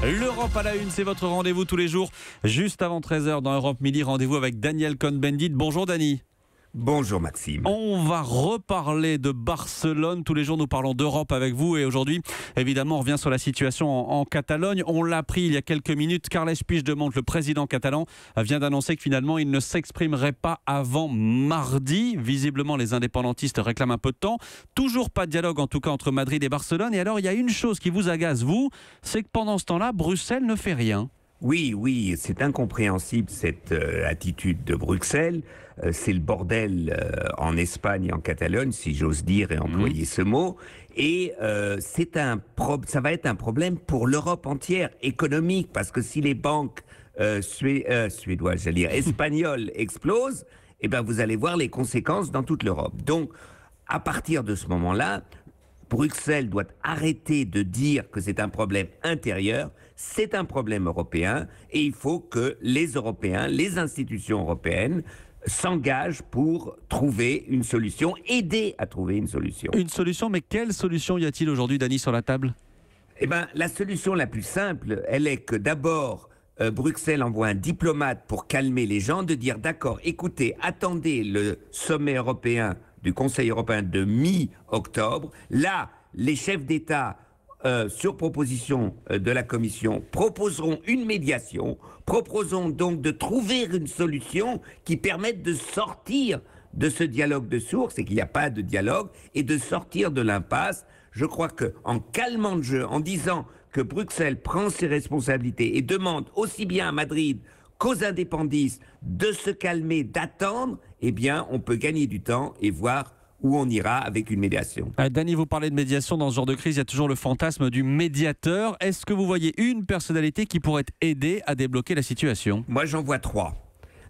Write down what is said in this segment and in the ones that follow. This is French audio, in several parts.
L'Europe à la une, c'est votre rendez-vous tous les jours, juste avant 13h dans Europe Midi. Rendez-vous avec Daniel Cohn-Bendit. Bonjour Dani. Bonjour Maxime. On va reparler de Barcelone. Tous les jours, nous parlons d'Europe avec vous. Et aujourd'hui, évidemment, on revient sur la situation en Catalogne. On l'a appris il y a quelques minutes. Carles Puigdemont, le président catalan, vient d'annoncer que finalement, il ne s'exprimerait pas avant mardi. Visiblement, les indépendantistes réclament un peu de temps. Toujours pas de dialogue, en tout cas, entre Madrid et Barcelone. Et alors, il y a une chose qui vous agace, vous, c'est que pendant ce temps-là, Bruxelles ne fait rien. Oui, c'est incompréhensible cette attitude de Bruxelles. C'est le bordel en Espagne et en Catalogne, si j'ose dire et employer ce mot. Et ça va être un problème pour l'Europe entière, économique, parce que si les banques suédoises, j'allais dire espagnoles, explosent, eh ben vous allez voir les conséquences dans toute l'Europe. Donc, à partir de ce moment-là, Bruxelles doit arrêter de dire que c'est un problème intérieur, c'est un problème européen et il faut que les Européens, les institutions européennes s'engagent pour trouver une solution, aider à trouver une solution. Une solution, mais quelle solution y a-t-il aujourd'hui, Dani, sur la table ? Eh bien, la solution la plus simple, elle est que d'abord, Bruxelles envoie un diplomate pour calmer les gens, de dire d'accord, écoutez, attendez le sommet européen du Conseil européen de mi-octobre. Là, les chefs d'État, sur proposition de la Commission, proposeront une médiation, proposeront donc de trouver une solution qui permette de sortir de ce dialogue de sourds, c'est qu'il n'y a pas de dialogue, et de sortir de l'impasse. Je crois qu'en calmant le jeu, en disant que Bruxelles prend ses responsabilités et demande aussi bien à Madrid qu'aux indépendantistes de se calmer, d'attendre, eh bien, on peut gagner du temps et voir où on ira avec une médiation. Dani, vous parlez de médiation. Dans ce genre de crise, il y a toujours le fantasme du médiateur. Est-ce que vous voyez une personnalité qui pourrait aider à débloquer la situation ? Moi, j'en vois trois.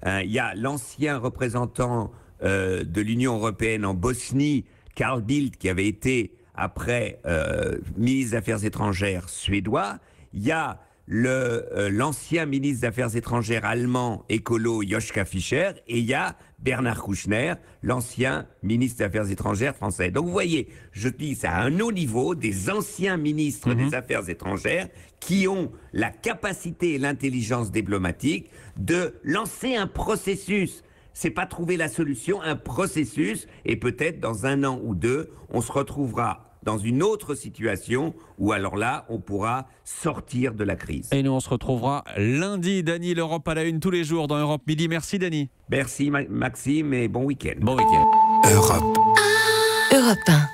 Il y a l'ancien représentant de l'Union européenne en Bosnie, Carl Bildt, qui avait été après ministre des Affaires étrangères suédois. Il y a l'ancien ministre des Affaires étrangères allemand écolo Joschka Fischer, et il y a Bernard Kouchner, l'ancien ministre des Affaires étrangères français. Donc vous voyez, je dis ça à un haut niveau, des anciens ministres des Affaires étrangères qui ont la capacité et l'intelligence diplomatique de lancer un processus. C'est pas trouver la solution, un processus, et peut-être dans 1 an ou 2, on se retrouvera dans une autre situation où alors là, on pourra sortir de la crise. Et nous, on se retrouvera lundi. Dani, l'Europe à la une tous les jours dans Europe Midi. Merci Dani. Merci Maxime et bon week-end. Bon week-end. Europe 1.